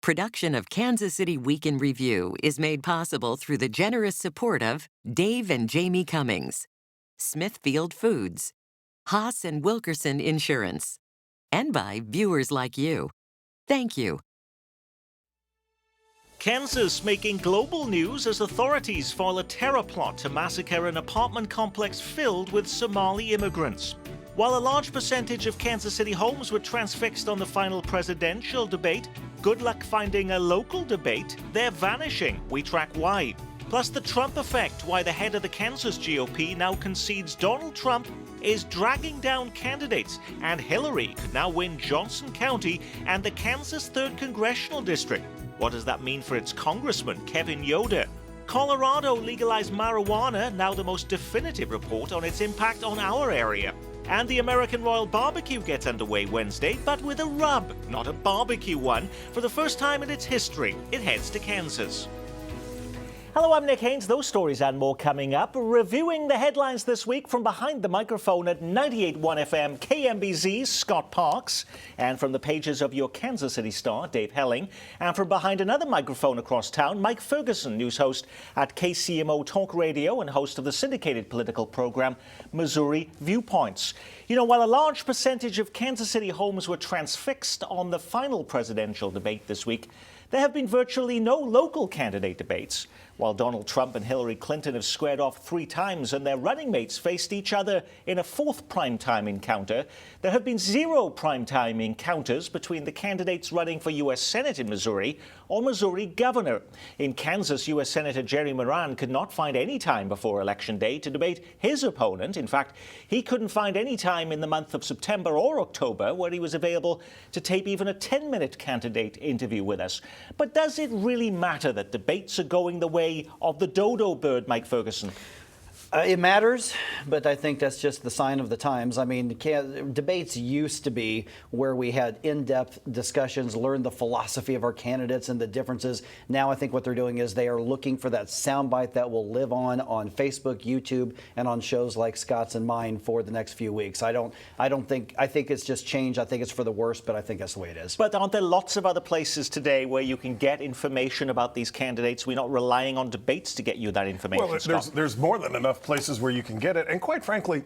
Production of Kansas City Week in Review is made possible through the generous support of Dave and Jamie Cummings, Smithfield Foods, Haas and Wilkerson Insurance, and by viewers like you. Thank you. Kansas making global news as authorities foil a terror plot to massacre an apartment complex filled with Somali immigrants. While a large percentage of Kansas City homes were transfixed on the final presidential debate, good luck finding a local debate. They're vanishing. We track why. Plus the Trump effect, why the head of the Kansas GOP now concedes Donald Trump is dragging down candidates, and Hillary could now win Johnson County and the Kansas 3rd Congressional District. What does that mean for its congressman, Kevin Yoder? Colorado legalized marijuana, now the most definitive report on its impact on our area. And the American Royal Barbecue gets underway Wednesday, but with a rub, not a barbecue one. For the first time in its history, it heads to Kansas. Hello, I'm Nick Haynes. Those stories and more coming up. Reviewing the headlines this week from behind the microphone at 98.1 FM KMBZ's Scott Parks. And from the pages of your Kansas City Star, Dave Helling. And from behind another microphone across town, Mike Ferguson, news host at KCMO Talk Radio and host of the syndicated political program Missouri Viewpoints. You know, while a large percentage of Kansas City homes were transfixed on the final presidential debate this week, there have been virtually no local candidate debates. While Donald Trump and Hillary Clinton have squared off 3 times and their running mates faced each other in a 4th primetime encounter, there have been 0 primetime encounters between the candidates running for U.S. Senate in Missouri or Missouri governor. In Kansas, U.S. Senator Jerry Moran could not find any time before Election Day to debate his opponent. In fact, he couldn't find any time in the month of September or October where he was available to tape even a 10-minute candidate interview with us. But does it really matter that debates are going the way of the dodo bird, Mike Ferguson? It matters, but I think that's just the sign of the times. I mean, debates used to be where we had in-depth discussions, learned the philosophy of our candidates and the differences. Now I think what they're doing is they are looking for that soundbite that will live on Facebook, YouTube, and on shows like Scott's and mine for the next few weeks. I think it's just changed. I think it's for the worse, but I think that's the way it is. But aren't there lots of other places today where you can get information about these candidates? We're not relying on debates to get you that information. Well, there's more than enough places where you can get it. And quite frankly,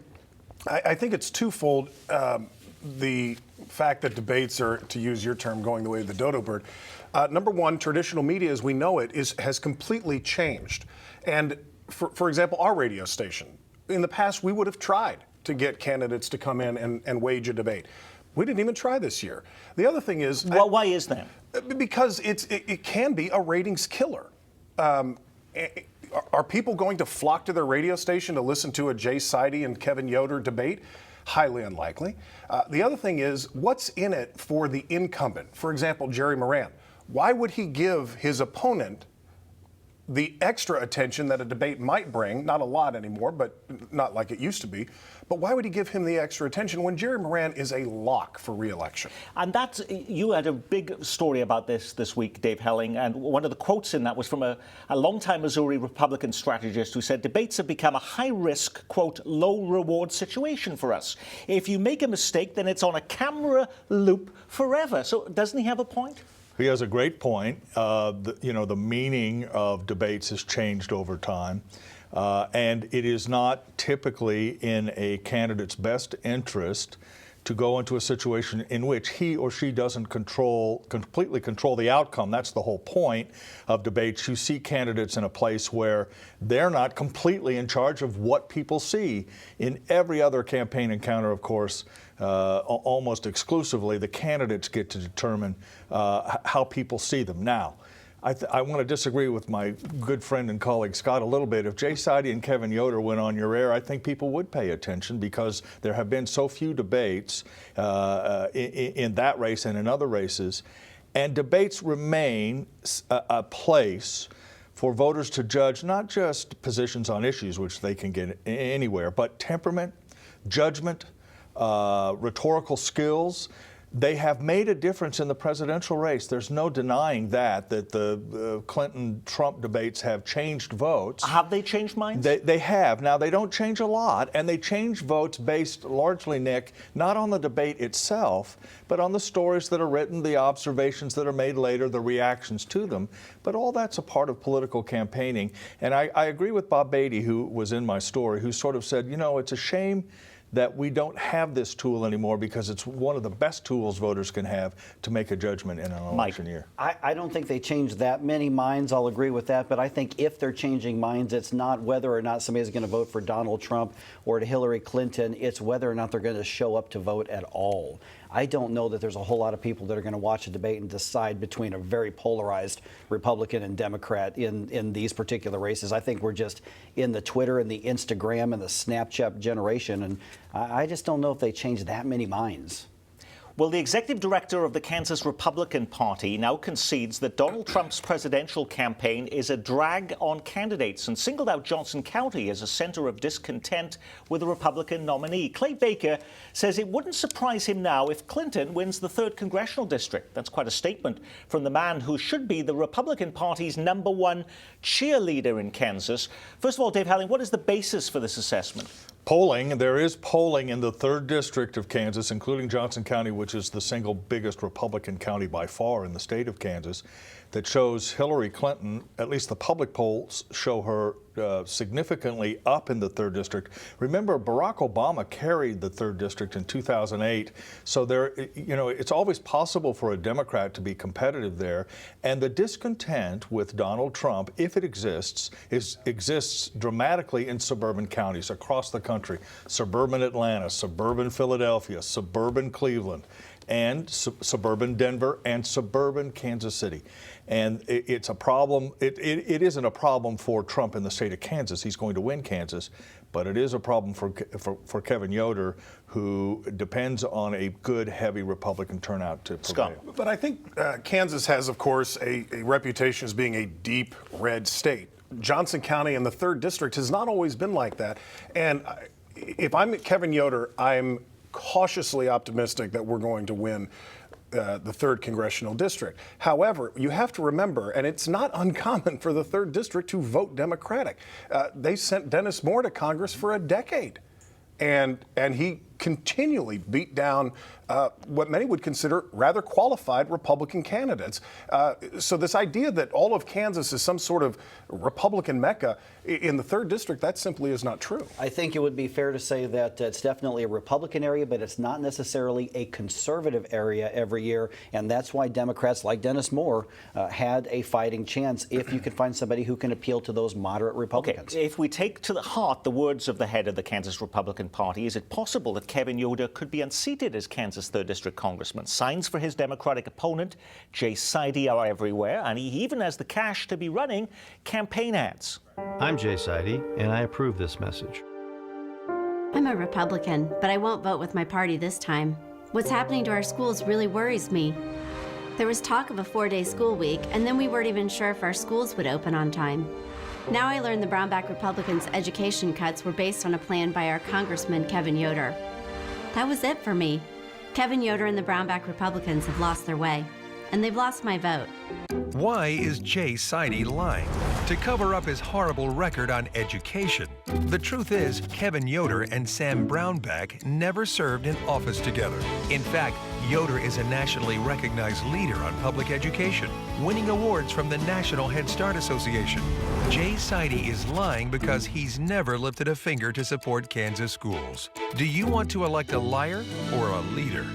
I think it's twofold. The fact that debates are, to use your term, going the way of the dodo bird. Number one, traditional media as we know it has completely changed. And for example, our radio station, in the past, we would have tried to get candidates to come in and wage a debate. We didn't even try this year. The other thing is... Well, why is that? Because it can be a ratings killer. Are people going to flock to their radio station to listen to a Jay Seide and Kevin Yoder debate? Highly unlikely. The other thing is, what's in it for the incumbent? For example, Jerry Moran. Why would he give his opponent the extra attention that a debate might bring? Not a lot anymore, but not like it used to be. But why would he give him the extra attention when Jerry Moran is a lock for re-election? And you had a big story about this week, Dave Helling, and one of the quotes in that was from a longtime Missouri Republican strategist who said, debates have become a high-risk, quote, low-reward situation for us. If you make a mistake, then it's on a camera loop forever. So doesn't he have a point? He has a great point. The meaning of debates has changed over time. And it is not typically in a candidate's best interest to go into a situation in which he or she doesn't completely control the outcome. That's the whole point of debates. You see candidates in a place where they're not completely in charge of what people see. In every other campaign encounter, of course, almost exclusively, the candidates get to determine how people see them. Now, I want to disagree with my good friend and colleague Scott a little bit. If Jay Seide and Kevin Yoder went on your air, I think people would pay attention because there have been so few debates in that race and in other races. And debates remain a place for voters to judge not just positions on issues, which they can get anywhere, but temperament, judgment, rhetorical skills. They have made a difference in the presidential race. There's no denying that the Clinton-Trump debates have changed votes. Have they changed minds? They have. Now, they don't change a lot, and they change votes based largely, Nick, not on the debate itself, but on the stories that are written, the observations that are made later, the reactions to them. But all that's a part of political campaigning. And I agree with Bob Beatty, who was in my story, who sort of said, you know, it's a shame that we don't have this tool anymore because it's one of the best tools voters can have to make a judgment in an election year. I don't think they changed that many minds. I'll agree with that. But I think if they're changing minds, it's not whether or not somebody's going to vote for Donald Trump or to Hillary Clinton. It's whether or not they're going to show up to vote at all. I don't know that there's a whole lot of people that are going to watch a debate and decide between a very polarized Republican and Democrat in these particular races. I think we're just in the Twitter and the Instagram and the Snapchat generation, and I just don't know if they change that many minds. Well, the executive director of the Kansas Republican Party now concedes that Donald Trump's presidential campaign is a drag on candidates and singled out Johnson County as a center of discontent with the Republican nominee. Clay Baker says it wouldn't surprise him now if Clinton wins the 3rd congressional district. That's quite a statement from the man who should be the Republican Party's #1 cheerleader in Kansas. First of all, Dave Helling, what is the basis for this assessment? Polling, there is polling in the 3rd district of Kansas, including Johnson County, which is the single biggest Republican county by far in the state of Kansas, that shows Hillary Clinton, at least the public polls show her significantly up in the 3rd district. Remember, Barack Obama carried the 3rd district in 2008. So there, you know, it's always possible for a Democrat to be competitive there. And the discontent with Donald Trump, if it exists, exists dramatically in suburban counties across the country. Suburban Atlanta, suburban Philadelphia, suburban Cleveland, and suburban Denver, and suburban Kansas City. And it's a problem. It isn't a problem for Trump in the state of Kansas. He's going to win Kansas. But it is a problem for Kevin Yoder, who depends on a good, heavy Republican turnout to prevail. Scott. But I think Kansas has, of course, a reputation as being a deep red state. Johnson County in the 3rd district has not always been like that. And if I'm Kevin Yoder, I'm cautiously optimistic that we're going to win the 3rd congressional district. However, you have to remember, and it's not uncommon for the 3rd district to vote Democratic. They sent Dennis Moore to Congress for a decade, and he continually beat down what many would consider rather qualified Republican candidates. So this idea that all of Kansas is some sort of Republican mecca in the 3rd district, that simply is not true. I think it would be fair to say that it's definitely a Republican area, but it's not necessarily a conservative area every year. And that's why Democrats like Dennis Moore had a fighting chance if you could find somebody who can appeal to those moderate Republicans. Okay, if we take to the heart the words of the head of the Kansas Republican Party, is it possible that Kevin Yoder could be unseated as Kansas 3rd District Congressman? Signs for his Democratic opponent, Jay Sidey, are everywhere, and he even has the cash to be running campaign ads. I'm Jay Sidey, and I approve this message. I'm a Republican, but I won't vote with my party this time. What's happening to our schools really worries me. There was talk of a 4-day school week, and then we weren't even sure if our schools would open on time. Now I learned the Brownback Republicans' education cuts were based on a plan by our Congressman Kevin Yoder. That was it for me. Kevin Yoder and the Brownback Republicans have lost their way, and they've lost my vote. Why is Jay Sidey lying? To cover up his horrible record on education. The truth is, Kevin Yoder and Sam Brownback never served in office together. In fact, Yoder is a nationally recognized leader on public education, winning awards from the National Head Start Association. Jay Sidey is lying because he's never lifted a finger to support Kansas schools. Do you want to elect a liar or a leader?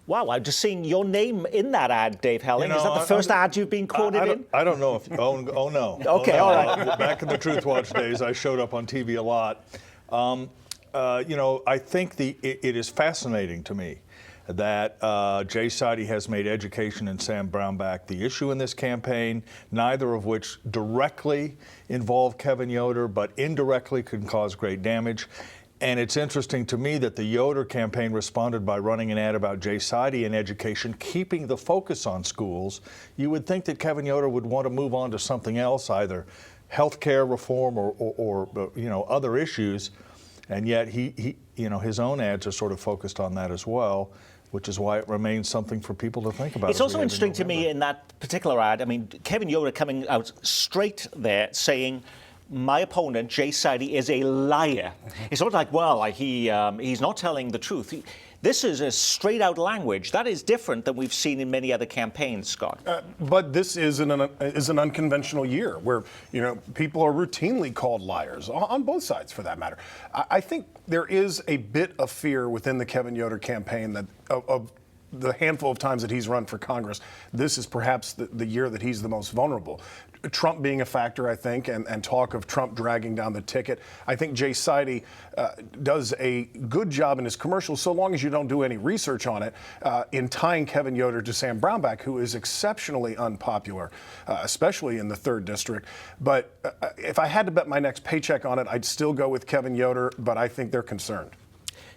Wow, I'm just seeing your name in that ad, Dave Helling. Is that the first ad you've been quoted in? I don't know if. Oh no. Okay, all right. Back in the Truth Watch days, I showed up on TV a lot. I think it is fascinating to me that Jay Sidey has made education and Sam Brownback the issue in this campaign, neither of which directly involve Kevin Yoder, but indirectly can cause great damage. And it's interesting to me that the Yoder campaign responded by running an ad about Jay Sidey and education, keeping the focus on schools. You would think that Kevin Yoder would want to move on to something else, either health care reform or other issues. And yet he his own ads are sort of focused on that as well, which is why it remains something for people to think about. It's also interesting to me in that particular ad, I mean, Kevin Yoder coming out straight there saying, my opponent, Jay Sidey, is a liar. It's not like, well, he's not telling the truth. This is a straight-out language. That is different than we've seen in many other campaigns, Scott. But this is an unconventional year where, people are routinely called liars, on both sides for that matter. I think there is a bit of fear within the Kevin Yoder campaign that of the handful of times that he's run for Congress, this is perhaps the year that he's the most vulnerable. Trump being a factor, I think, and talk of Trump dragging down the ticket. I think Jay Sidey does a good job in his commercials, so long as you don't do any research on it, in tying Kevin Yoder to Sam Brownback, who is exceptionally unpopular, especially in the 3rd District. But if I had to bet my next paycheck on it, I'd still go with Kevin Yoder, but I think they're concerned.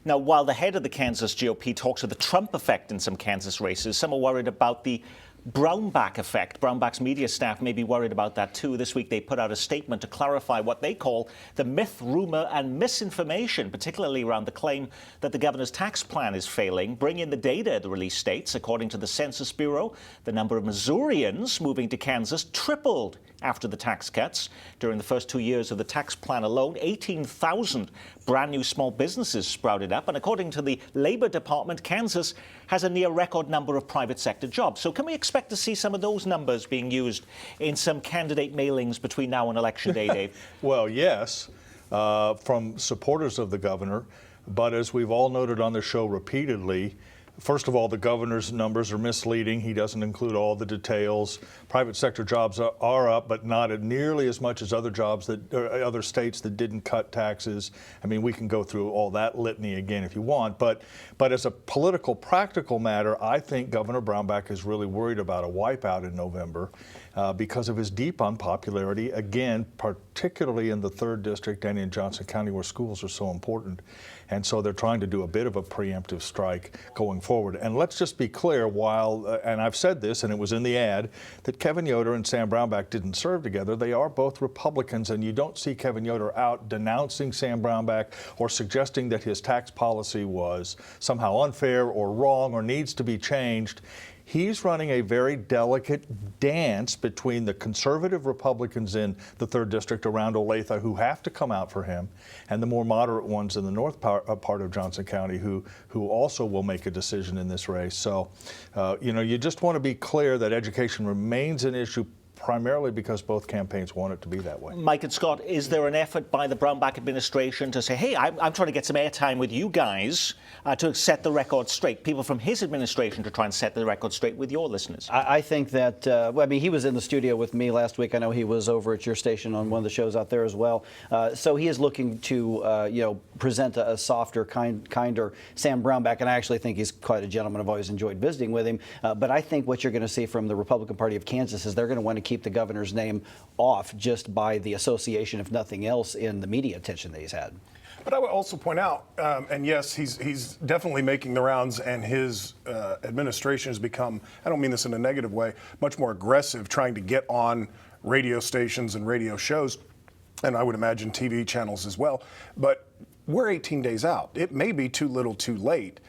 Now, while the head of the Kansas GOP talks of the Trump effect in some Kansas races, some are worried about the Brownback effect. Brownback's media staff may be worried about that too. This week they put out a statement to clarify what they call the myth, rumor and misinformation, particularly around the claim that the governor's tax plan is failing. Bring in the data the release states. According to the Census Bureau, the number of Missourians moving to Kansas tripled after the tax cuts. During the first 2 years of the tax plan alone, 18,000 brand new small businesses sprouted up. And according to the Labor Department, Kansas has a near record number of private sector jobs. So can we expect to see some of those numbers being used in some candidate mailings between now and Election Day, Dave? Well, yes, from supporters of the governor. But as we've all noted on the show repeatedly, first of all, the governor's numbers are misleading. He doesn't include all the details. Private sector jobs are up, but not nearly as much as other jobs other states that didn't cut taxes. I mean, we can go through all that litany again if you want. But as a political, practical matter, I think Governor Brownback is really worried about a wipeout in November because of his deep unpopularity, again, particularly in the 3rd District and in Johnson County where schools are so important. And so they're trying to do a bit of a preemptive strike going forward. And let's just be clear, and I've said this, and it was in the ad, that Kevin Yoder and Sam Brownback didn't serve together. They are both Republicans, and you don't see Kevin Yoder out denouncing Sam Brownback or suggesting that his tax policy was somehow unfair or wrong or needs to be changed. He's running a very delicate dance between the conservative Republicans in the 3rd District around Olathe who have to come out for him and the more moderate ones in the north part of Johnson County who also will make a decision in this race. So, you just want to be clear that education remains an issue primarily because both campaigns want it to be that way. Mike and Scott, is there an effort by the Brownback administration to say, hey, I'm trying to get some airtime with you guys to set the record straight? People from his administration to try and set the record straight with your listeners? I think that, he was in the studio with me last week. I know he was over at your station on one of the shows out there as well. So he is looking to, present a softer, kinder Sam Brownback. And I actually think he's quite a gentleman. I've always enjoyed visiting with him. But I think what you're going to see from the Republican Party of Kansas is they're going to want to keep the governor's name off just by the association, if nothing else, in the media attention that he's had. But I would also point out, and yes, he's definitely making the rounds, and his administration has become, I don't mean this in a negative way, much more aggressive trying to get on radio stations and radio shows, and I would imagine TV channels as well. But we're 18 days out. It may be too little too late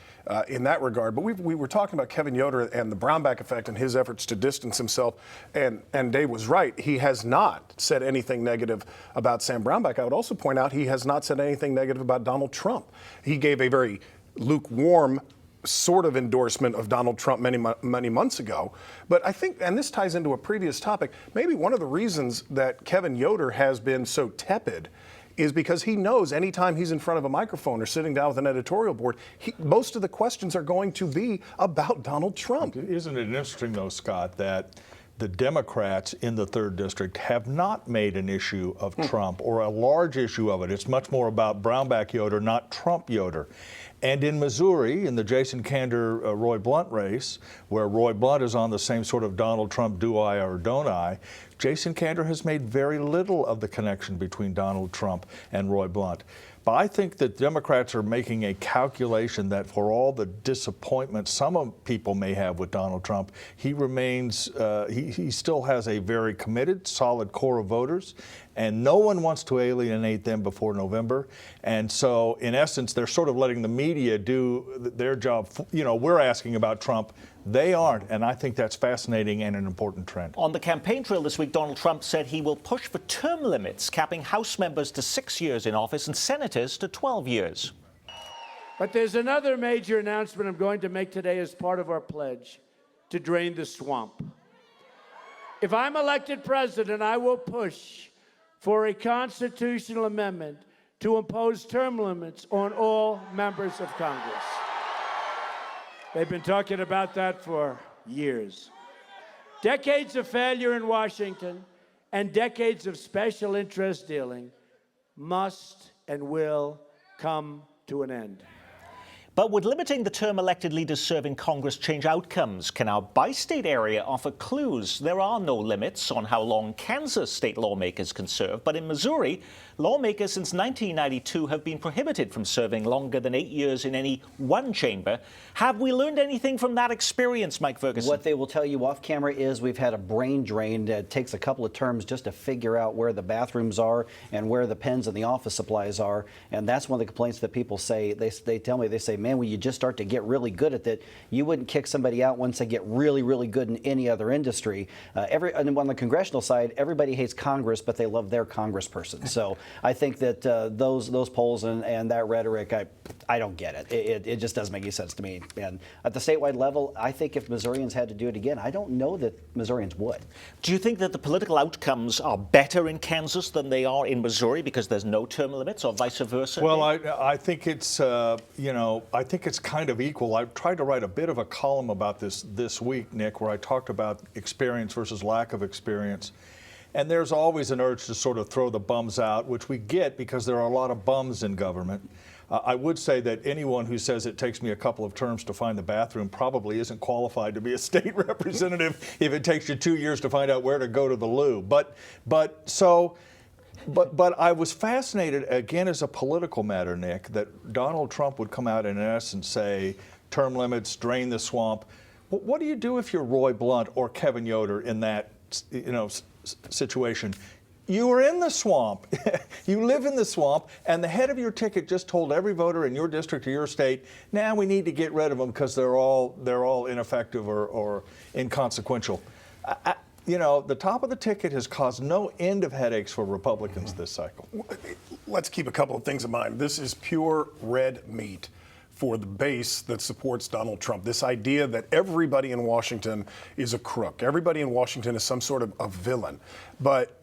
in that regard. But we were talking about Kevin Yoder and the Brownback effect and his efforts to distance himself. And Dave was right. He has not said anything negative about Sam Brownback. I would also point out he has not said anything negative about Donald Trump. He gave a very lukewarm sort of endorsement of Donald Trump many months ago. But I think, and this ties into a previous topic, maybe one of the reasons that Kevin Yoder has been so tepid is because he knows anytime he's in front of a microphone or sitting down with an editorial board, most of the questions are going to be about Donald Trump. Isn't it interesting, though, Scott, that the Democrats in the 3rd District have not made an issue of Trump or a large issue of it. It's much more about Brownback Yoder, not Trump Yoder. And in Missouri, in the Jason Kander-Roy Blunt race, where Roy Blunt is on the same sort of Donald Trump do I or don't I, Jason Kander has made very little of the connection between Donald Trump and Roy Blunt. But I think that Democrats are making a calculation that for all the disappointment some people may have with Donald Trump, he remains, he still has a very committed, solid core of voters, and no one wants to alienate them before November. And so, in essence, they're sort of letting the media do their job. You know, we're asking about Trump. They aren't, and I think that's fascinating and an important trend. On the campaign trail this week, Donald Trump said he will push for term limits, capping House members to 6 years in office and senators to 12 years. But there's another major announcement I'm going to make today as part of our pledge to drain the swamp. If I'm elected president, I will push for a constitutional amendment to impose term limits on all members of Congress. They've been talking about that for years. Decades of failure in Washington and decades of special interest dealing must and will come to an end. But would limiting the term elected leaders serve in Congress change outcomes? Can our bi-state area offer clues? There are no limits on how long Kansas state lawmakers can serve, but in Missouri, lawmakers since 1992 have been prohibited from serving longer than 8 years in any one chamber. Have we learned anything from that experience, Mike Ferguson? What they will tell you off camera is we've had a brain drain that takes a couple of terms just to figure out where the bathrooms are and where the pens and the office supplies are. And that's one of the complaints that people say. They tell me, they say, man, when you just start to get really good at that, you wouldn't kick somebody out once they get really, really good in any other industry. And on the congressional side, everybody hates Congress, but they love their congressperson. So I think that those polls and that rhetoric, I don't get it. It just doesn't make any sense to me. And at the statewide level, I think if Missourians had to do it again, I don't know that Missourians would. Do you think that the political outcomes are better in Kansas than they are in Missouri because there's no term limits, or vice versa? Well, I think it's, I think it's kind of equal. I tried to write a bit of a column about this week, Nick, where I talked about experience versus lack of experience. And there's always an urge to sort of throw the bums out, which we get because there are a lot of bums in government. I would say that anyone who says it takes me a couple of terms to find the bathroom probably isn't qualified to be a state representative if it takes you 2 years to find out where to go to the loo. But I was fascinated, again, as a political matter, Nick, that Donald Trump would come out and in essence say, term limits, drain the swamp. What do you do if you're Roy Blunt or Kevin Yoder in that, situation? You are in the swamp. You live in the swamp, and the head of your ticket just told every voter in your district or your state, now we need to get rid of them because they're all ineffective or inconsequential. The top of the ticket has caused no end of headaches for Republicans this cycle. Let's keep a couple of things in mind. This is pure red meat for the base that supports Donald Trump. This idea that everybody in Washington is a crook. Everybody in Washington is some sort of a villain. But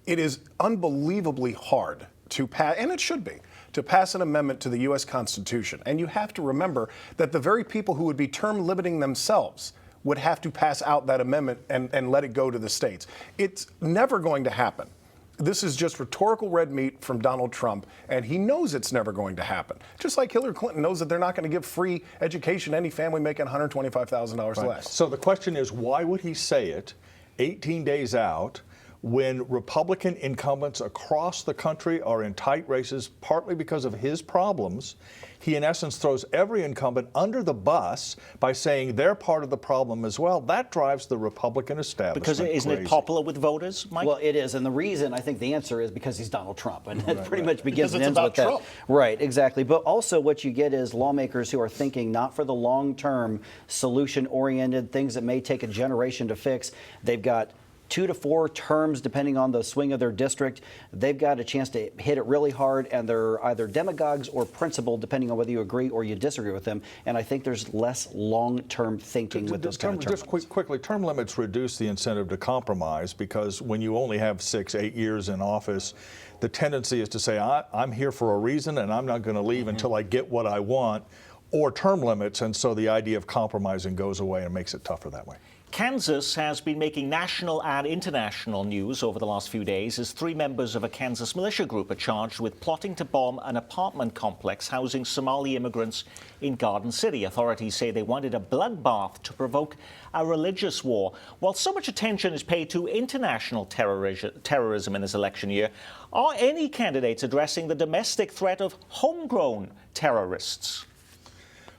it is unbelievably hard to pass, and it should be, to pass an amendment to the U.S. Constitution. And you have to remember that the very people who would be term limiting themselves would have to pass out that amendment and let it go to the states. It's never going to happen. This is just rhetorical red meat from Donald Trump, and he knows it's never going to happen. Just like Hillary Clinton knows that they're not going to give free education to any family making $125,000 less. So the question is, why would he say it 18 days out when Republican incumbents across the country are in tight races, partly because of his problems? He, in essence, throws every incumbent under the bus by saying they're part of the problem as well. That drives the Republican establishment Because isn't it popular with voters, Mike? Well, it is, and the reason, I think the answer is because he's Donald Trump, and that pretty much begins Because and it's ends with about that. Trump. Right, exactly. But also what you get is lawmakers who are thinking not for the long-term, solution-oriented things that may take a generation to fix. They've got 2 to 4 terms, depending on the swing of their district. They've got a chance to hit it really hard, and they're either demagogues or principled, depending on whether you agree or you disagree with them. And I think there's less long-term thinking with those kind of terms. Just quickly, term limits reduce the incentive to compromise because when you only have 6, 8 years in office, the tendency is to say, I'm here for a reason and I'm not going to leave until I get what I want, or term limits, and so the idea of compromising goes away and makes it tougher that way. Kansas has been making national and international news over the last few days as 3 members of a Kansas militia group are charged with plotting to bomb an apartment complex housing Somali immigrants in Garden City. Authorities say they wanted a bloodbath to provoke a religious war. While so much attention is paid to international terrorism in this election year, are any candidates addressing the domestic threat of homegrown terrorists?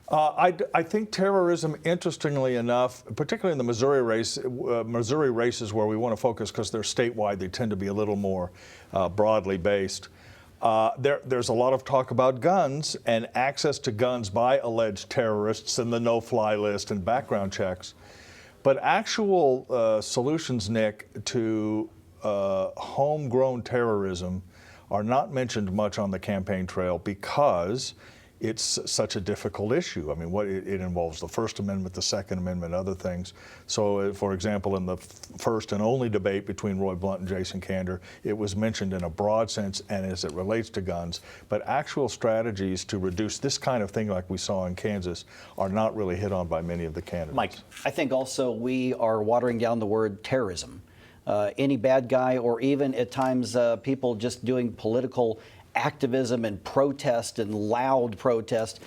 I think terrorism, interestingly enough, particularly in the Missouri races where we want to focus because they're statewide, they tend to be a little more broadly based. There's a lot of talk about guns and access to guns by alleged terrorists and the no-fly list and background checks. But actual solutions, Nick, to homegrown terrorism are not mentioned much on the campaign trail because it's such a difficult issue. I mean, it involves the First Amendment, the Second Amendment, other things. So, for example, in the first and only debate between Roy Blunt and Jason Kander, it was mentioned in a broad sense and as it relates to guns. But actual strategies to reduce this kind of thing like we saw in Kansas are not really hit on by many of the candidates. Mike, I think also we are watering down the word terrorism. Any bad guy, or even at times people just doing political activism and protest and loud protest,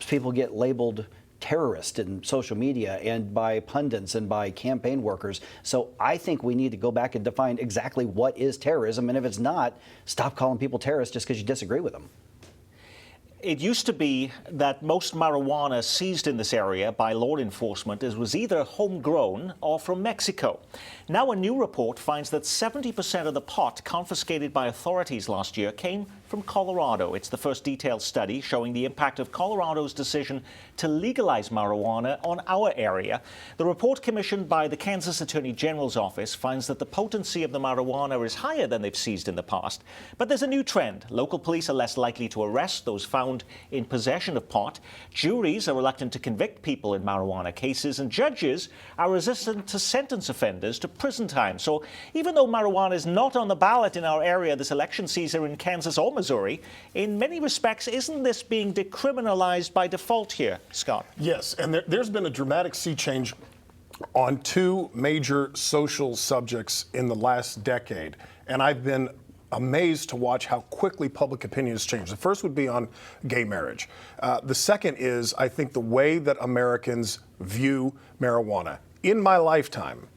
people get labeled terrorist in social media and by pundits and by campaign workers. So I think we need to go back and define exactly what is terrorism, and if it's not, stop calling people terrorists just because you disagree with them. It used to be that most marijuana seized in this area by law enforcement was either homegrown or from Mexico. Now a new report finds that 70% of the pot confiscated by authorities last year came from Colorado. It's the first detailed study showing the impact of Colorado's decision to legalize marijuana on our area. The report commissioned by the Kansas Attorney General's office finds that the potency of the marijuana is higher than they've seized in the past. But there's a new trend. Local police are less likely to arrest those found in possession of pot. Juries are reluctant to convict people in marijuana cases, and judges are resistant to sentence offenders to prison time. So even though marijuana is not on the ballot in our area this election season in Kansas or Missouri, in many respects, isn't this being decriminalized by default here, Scott? Yes, and there's been a dramatic sea change on 2 major social subjects in the last decade, and I've been amazed to watch how quickly public opinion has changed. The first would be on gay marriage. The second is, I think, the way that Americans view marijuana. In my lifetime,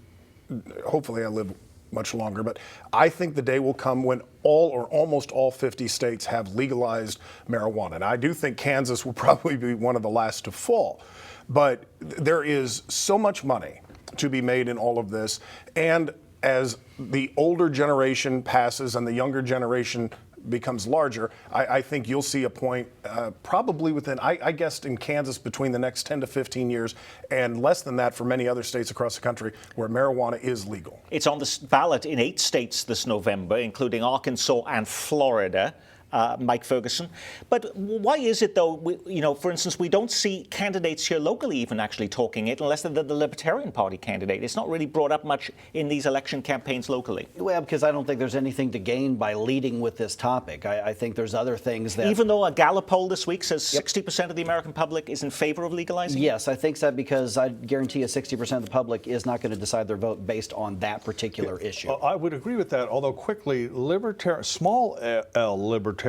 hopefully I live much longer, but I think the day will come when all or almost all 50 states have legalized marijuana. And I do think Kansas will probably be one of the last to fall. But there is so much money to be made in all of this. And as the older generation passes and the younger generation becomes larger, I think you'll see a point probably within, I guessed in Kansas, between the next 10 to 15 years, and less than that for many other states across the country where marijuana is legal. It's on the ballot in 8 states this November, including Arkansas and Florida. Mike Ferguson. But why is it, though, for instance, we don't see candidates here locally even actually talking it unless they're the Libertarian Party candidate? It's not really brought up much in these election campaigns locally. Well, because I don't think there's anything to gain by leading with this topic. I think there's other things that... Even though a Gallup poll this week says 60% of the American public is in favor of legalizing? Yes, I think so, because I guarantee you 60% of the public is not going to decide their vote based on that particular issue. I would agree with that, although quickly, small L libertarianism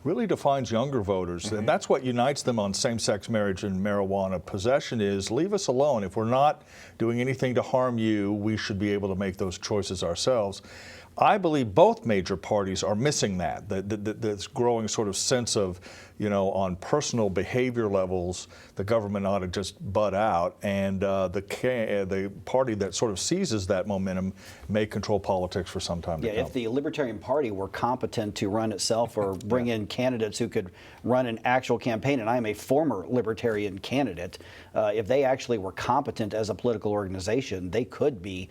really defines younger voters, and that's what unites them on same-sex marriage and marijuana possession is leave us alone. If we're not doing anything to harm you, we should be able to make those choices ourselves. I believe both major parties are missing that, this growing sort of sense of, on personal behavior levels, the government ought to just butt out, and the party that sort of seizes that momentum may control politics for some time to come. If the Libertarian Party were competent to run itself or bring in candidates who could run an actual campaign, and I am a former Libertarian candidate, if they actually were competent as a political organization, they could be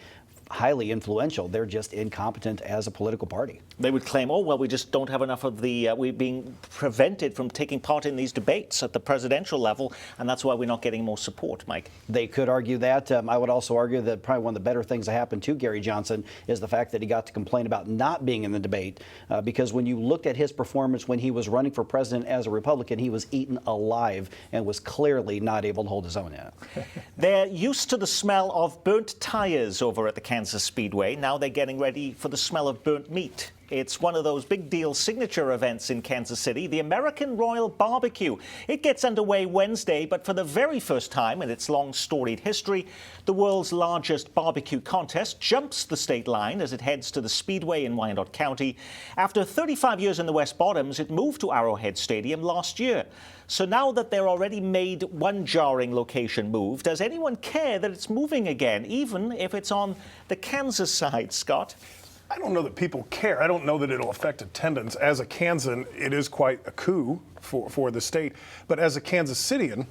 highly influential. They're just incompetent as a political party. They would claim, oh, well, we just don't have enough of the, we're being prevented from taking part in these debates at the presidential level, and that's why we're not getting more support, Mike. They could argue that. I would also argue that probably one of the better things that happened to Gary Johnson is the fact that he got to complain about not being in the debate, because when you looked at his performance when he was running for president as a Republican, he was eaten alive and was clearly not able to hold his own in it. They're used to the smell of burnt tires over at the Kansas Speedway. Now they're getting ready for the smell of burnt meat. It's one of those big deal signature events in Kansas City, the American Royal Barbecue. It gets underway Wednesday, but for the very first time in its long storied history, the world's largest barbecue contest jumps the state line as it heads to the Speedway in Wyandotte County. After 35 years in the West Bottoms, it moved to Arrowhead Stadium last year. So now that they're already made one jarring location move, does anyone care that it's moving again, even if it's on the Kansas side, Scott? I don't know that people care. I don't know that it'll affect attendance. As a Kansan, it is quite a coup for the state. But as a Kansas Citian,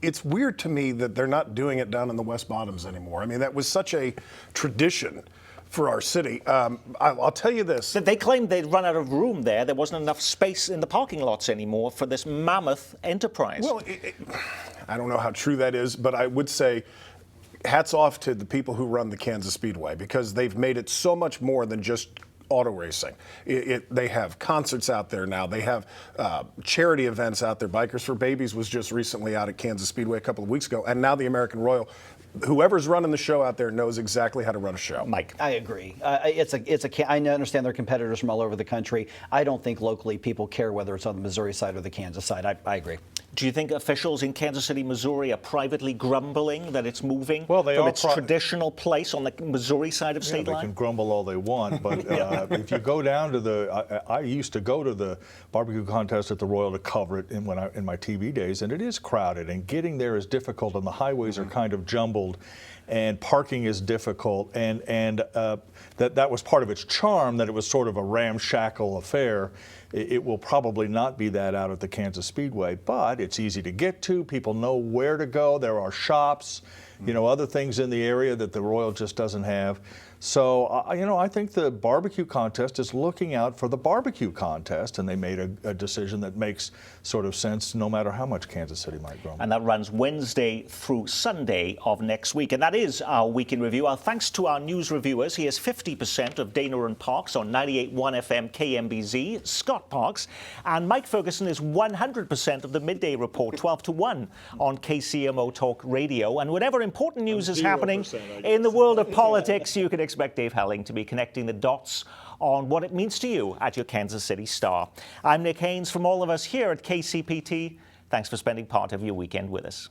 it's weird to me that they're not doing it down in the West Bottoms anymore. I mean, that was such a tradition for our city. I'll tell you this. They claimed they'd run out of room there. There wasn't enough space in the parking lots anymore for this mammoth enterprise. Well, I don't know how true that is, but I would say hats off to the people who run the Kansas Speedway, because they've made it so much more than just auto racing. They have concerts out there now. They have charity events out there. Bikers for Babies was just recently out at Kansas Speedway a couple of weeks ago, and now the American Royal. Whoever's running the show out there knows exactly how to run a show. Mike. I agree. I understand they're competitors from all over the country. I don't think locally people care whether it's on the Missouri side or the Kansas side. I agree. Do you think officials in Kansas City, Missouri are privately grumbling that it's moving from its traditional place on the Missouri side of state line? They can grumble all they want, but if you go down to I used to go to the barbecue contest at the Royal to cover it in my TV days, and it is crowded, and getting there is difficult, and the highways are kind of jumbled, and parking is difficult, and that was part of its charm, that it was sort of a ramshackle affair. It will probably not be that out at the Kansas Speedway, but it's easy to get to. People know where to go. There are shops, other things in the area that the Royal just doesn't have. So, I think the barbecue contest is looking out for the barbecue contest, and they made a decision that makes sort of sense no matter how much Kansas City might grumble. And that runs Wednesday through Sunday of next week. And that is our Week in Review. Our thanks to our news reviewers. He is 50% of Dana and Parks on 98.1 FM KMBZ, Scott Parks. And Mike Ferguson is 100% of the Midday Report, 12 to 1 on KCMO Talk Radio. And whatever important news is happening in the world of politics, you can expect Dave Helling to be connecting the dots on what it means to you at your Kansas City Star. I'm Nick Haynes. From all of us here at KCPT, thanks for spending part of your weekend with us.